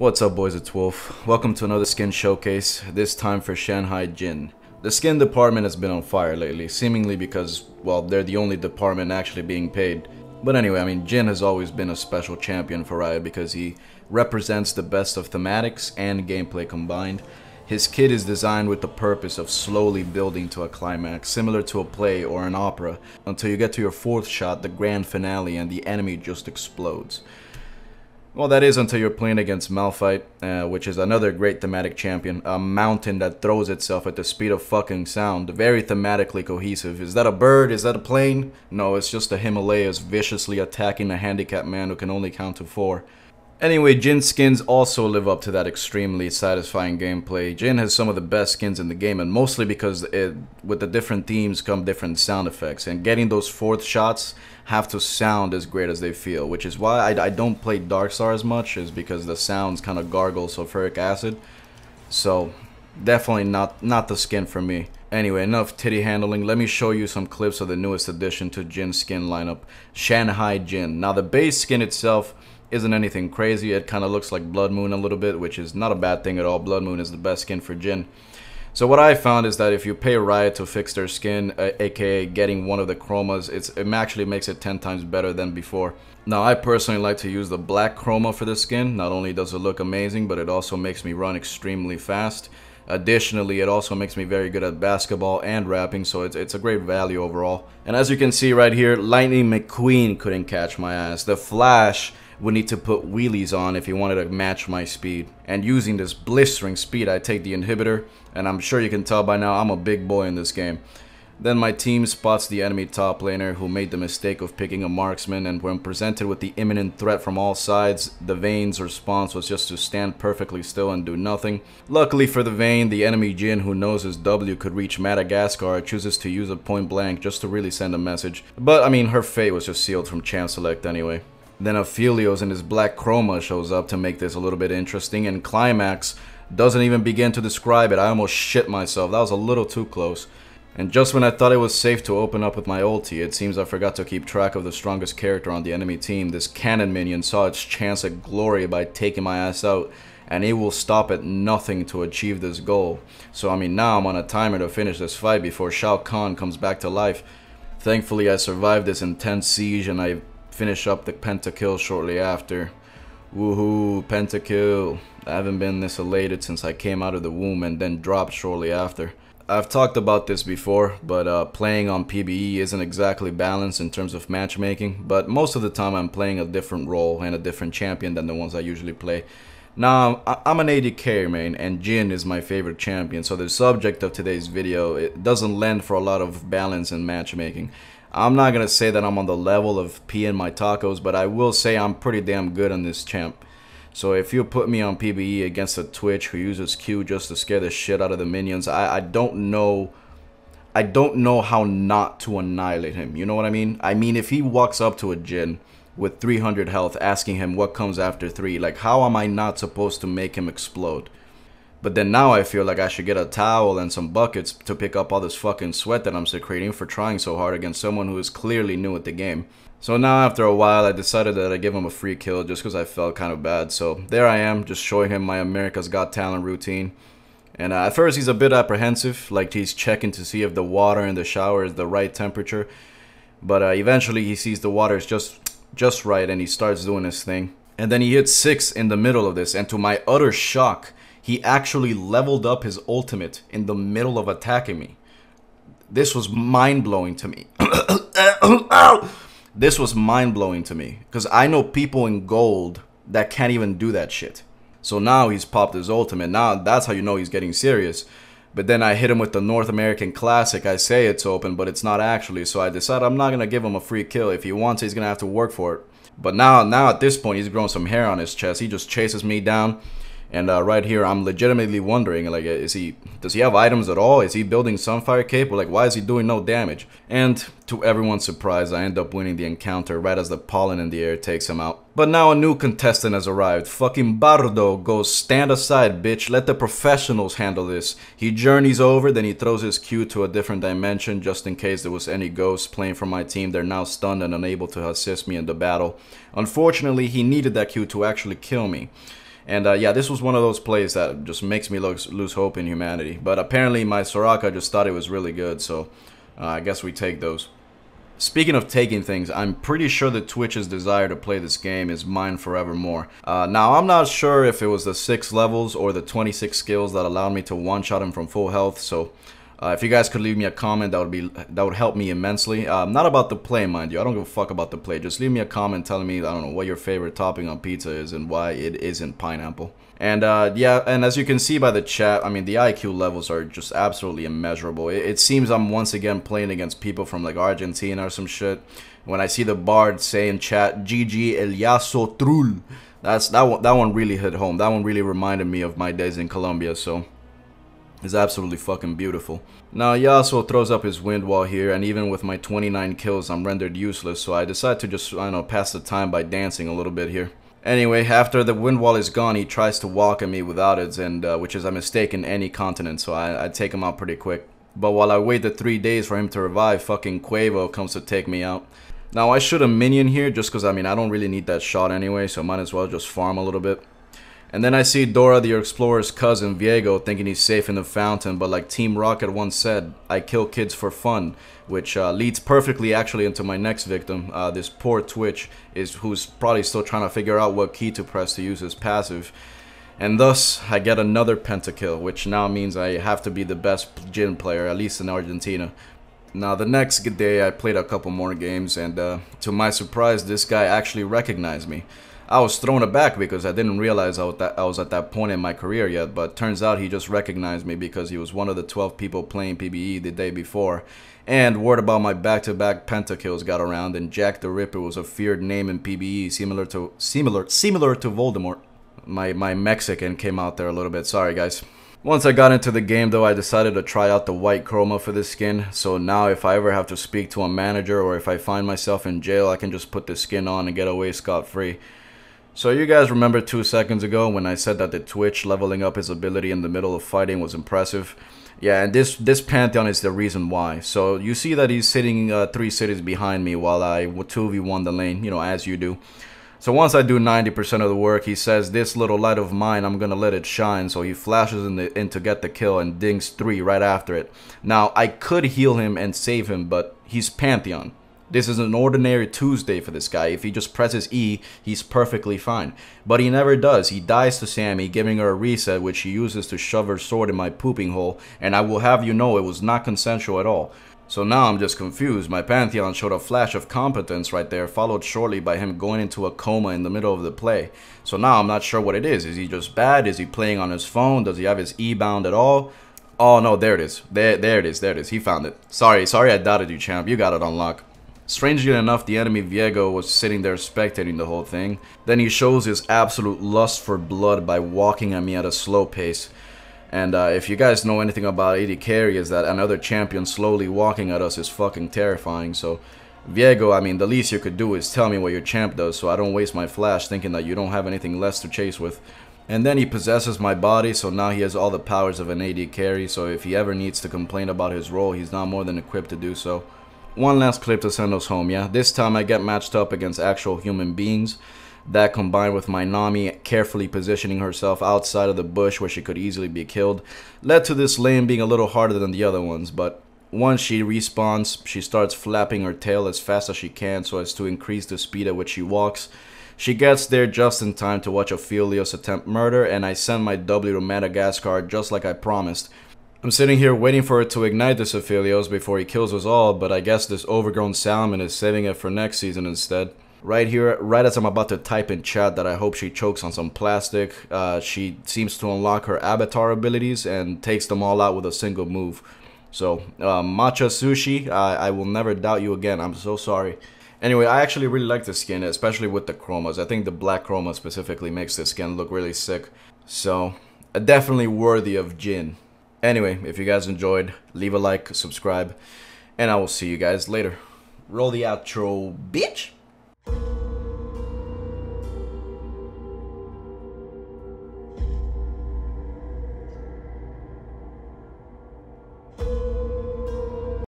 What's up, boys? It's Wolf. Welcome to another skin showcase, this time for SHAN HAI Jhin. The skin department has been on fire lately, seemingly because, well, they're the only department actually being paid. But anyway, Jhin has always been a special champion for Riot because he represents the best of thematics and gameplay combined. His kit is designed with the purpose of slowly building to a climax, similar to a play or an opera, until you get to your fourth shot, the grand finale, and the enemy just explodes. Well, that is until you're playing against Malphite, which is another great thematic champion. A mountain that throws itself at the speed of fucking sound. Very thematically cohesive. Is that a bird? Is that a plane? No, it's just the Himalayas viciously attacking a handicapped man who can only count to 4. Anyway, Jhin skins also live up to that extremely satisfying gameplay. Jhin has some of the best skins in the game, and mostly because with the different themes come different sound effects, and getting those fourth shots have to sound as great as they feel, which is why I don't play Darkstar as much, is because the sounds kind of gargle sulfuric acid. So definitely not the skin for me. Anyway, enough titty handling. Let me show you some clips of the newest addition to Jhin skin lineup, SHAN HAI Jhin. Now the base skin itself isn't anything crazy. It kind of looks like Blood Moon a little bit, which is not a bad thing at all. Blood Moon is the best skin for Jhin. So what I found is that if you pay Riot to fix their skin, aka getting one of the Chromas, it actually makes it 10 times better than before. Now I personally like to use the black Chroma for the skin. Not only does it look amazing, but it also makes me run extremely fast. Additionally, it also makes me very good at basketball and rapping, so it's a great value overall. And as you can see right here, Lightning McQueen couldn't catch my ass. The Flash would need to put wheelies on if he wanted to match my speed. And using this blistering speed, I take the inhibitor, and I'm sure you can tell by now I'm a big boy in this game. Then my team spots the enemy top laner who made the mistake of picking a marksman, and when presented with the imminent threat from all sides, the Vayne's response was just to stand perfectly still and do nothing. Luckily for the Vayne, the enemy Jhin, who knows his W could reach Madagascar, chooses to use a point blank just to really send a message. But her fate was just sealed from Champ Select anyway. Then Aphelios in his black Chroma shows up to make this a little bit interesting, and Climax doesn't even begin to describe it. I almost shit myself. That was a little too close. And just when I thought it was safe to open up with my ulti, it seems I forgot to keep track of the strongest character on the enemy team. This cannon minion saw its chance at glory by taking my ass out, and it will stop at nothing to achieve this goal. So now I'm on a timer to finish this fight before Shao Kahn comes back to life. Thankfully I survived this intense siege, and I finish up the pentakill shortly after. Woohoo, pentakill. I haven't been this elated since I came out of the womb and then dropped shortly after. I've talked about this before, but playing on PBE isn't exactly balanced in terms of matchmaking, but most of the time I'm playing a different role and a different champion than the ones I usually play. Now, I'm an AD carry main, and Jhin is my favorite champion, so the subject of today's video, it doesn't lend for a lot of balance in matchmaking. I'm not going to say that I'm on the level of peeing my tacos, but I will say I'm pretty damn good on this champ. So if you put me on PBE against a Twitch who uses Q just to scare the shit out of the minions, I don't know how not to annihilate him. You know what I mean? If he walks up to a Jhin with 300 health asking him what comes after 3, like, how am I not supposed to make him explode? But then now I feel like I should get a towel and some buckets to pick up all this fucking sweat that I'm secreting for trying so hard against someone who is clearly new at the game. So now after a while I decided that I'd give him a free kill just because I felt kind of bad. So there I am, just showing him my America's Got Talent routine. And at first he's a bit apprehensive, like he's checking to see if the water in the shower is the right temperature. But eventually he sees the water is just right, and he starts doing his thing. And then he hits 6 in the middle of this, and to my utter shock, he actually leveled up his ultimate in the middle of attacking me. This was mind-blowing to me. This was mind-blowing to me, because I know people in gold that can't even do that shit. So now he's popped his ultimate. Now that's how you know he's getting serious. But then I hit him with the North American Classic. I say it's open, but it's not actually. So I decided I'm not going to give him a free kill. If he wants it, he's going to have to work for it. But now at this point, he's grown some hair on his chest. He just chases me down. And right here, I'm legitimately wondering, like, does he have items at all? Is he building Sunfire Cape? Or, like, why is he doing no damage? And to everyone's surprise, I end up winning the encounter right as the pollen in the air takes him out. But now a new contestant has arrived. Fucking Bardo goes, stand aside, bitch. Let the professionals handle this. He journeys over, then he throws his Q to a different dimension just in case there was any ghosts playing for my team. They're now stunned and unable to assist me in the battle. Unfortunately, he needed that Q to actually kill me. And yeah, this was one of those plays that just makes me lose hope in humanity. But apparently my Soraka just thought it was really good, so I guess we take those. Speaking of taking things, I'm pretty sure that Twitch's desire to play this game is mine forevermore. Now, I'm not sure if it was the 6 levels or the 26 skills that allowed me to one-shot him from full health, so if you guys could leave me a comment, that would help me immensely. Not about the play, mind you. I don't give a fuck about the play. Just leave me a comment telling me, I don't know, what your favorite topping on pizza is and why it isn't pineapple. And yeah, and as you can see by the chat, I mean, the IQ levels are just absolutely immeasurable. It seems I'm once again playing against people from like Argentina or some shit. When I see the bard say in chat, GG El Yaso Trul, that one really hit home. That one really reminded me of my days in Colombia, so it's absolutely fucking beautiful. Now Yasuo throws up his wind wall here, and even with my 29 kills, I'm rendered useless, so I decide to just, I don't know, pass the time by dancing a little bit here. Anyway, after the wind wall is gone, he tries to walk at me without it, and which is a mistake in any continent, so I take him out pretty quick. But while I wait the 3 days for him to revive, fucking Quavo comes to take me out. Now I shoot a minion here just because, I mean, I don't really need that shot anyway, so I might as well just farm a little bit. And then I see Dora the Explorer's cousin, Viego, thinking he's safe in the fountain, but like Team Rocket once said, I kill kids for fun, which leads perfectly actually into my next victim, this poor Twitch, who's probably still trying to figure out what key to press to use his passive. And thus, I get another pentakill, which now means I have to be the best Jhin player, at least in Argentina. Now the next day I played a couple more games, and to my surprise, this guy actually recognized me. I was thrown aback because I didn't realize I was at that point in my career yet, but turns out he just recognized me because he was one of the 12 people playing PBE the day before. And word about my back-to-back pentakills got around, and Jack the Ripper was a feared name in PBE, similar to Voldemort. My Mexican came out there a little bit, sorry guys. Once I got into the game though, I decided to try out the white chroma for this skin, so now if I ever have to speak to a manager or if I find myself in jail, I can just put this skin on and get away scot-free. So you guys remember 2 seconds ago when I said that the Twitch leveling up his ability in the middle of fighting was impressive? Yeah, and this Pantheon is the reason why. So you see that he's sitting 3 cities behind me while I 2v1 the lane, you know, as you do. So once I do 90% of the work, he says, this little light of mine, I'm gonna let it shine. So he flashes in to get the kill and dings 3 right after it. Now, I could heal him and save him, but he's Pantheon. This is an ordinary Tuesday for this guy. If he just presses E, he's perfectly fine. But he never does. He dies to Sammy, giving her a reset, which she uses to shove her sword in my pooping hole. And I will have you know it was not consensual at all. So now I'm just confused. My Pantheon showed a flash of competence right there, followed shortly by him going into a coma in the middle of the play. So now I'm not sure what it is. Is he just bad? Is he playing on his phone? Does he have his E bound at all? Oh no, there it is. There it is. He found it. Sorry I doubted you, champ. You got it on lock. Strangely enough, the enemy Viego was sitting there spectating the whole thing. Then he shows his absolute lust for blood by walking at me at a slow pace. And if you guys know anything about AD carry, is that another champion slowly walking at us is fucking terrifying. So Viego, I mean, the least you could do is tell me what your champ does so I don't waste my flash thinking that you don't have anything less to chase with. And then he possesses my body, so now he has all the powers of an AD carry, so if he ever needs to complain about his role, he's not more than equipped to do so. One last clip to send us home, yeah? This time I get matched up against actual human beings. That combined with my Nami carefully positioning herself outside of the bush where she could easily be killed led to this lane being a little harder than the other ones, but once she respawns, she starts flapping her tail as fast as she can so as to increase the speed at which she walks. She gets there just in time to watch Ophelios attempt murder, and I send my W to Madagascar just like I promised. I'm sitting here waiting for it to ignite this Ophelios before he kills us all, but I guess this overgrown salmon is saving it for next season instead. Right here, right as I'm about to type in chat that I hope she chokes on some plastic, she seems to unlock her avatar abilities and takes them all out with a single move. So, Matcha Sushi, I will never doubt you again, I'm so sorry. Anyway, I actually really like this skin, especially with the chromas. I think the black chroma specifically makes this skin look really sick. So, definitely worthy of Jhin. Anyway, if you guys enjoyed, leave a like, subscribe, and I will see you guys later. Roll the outro, bitch!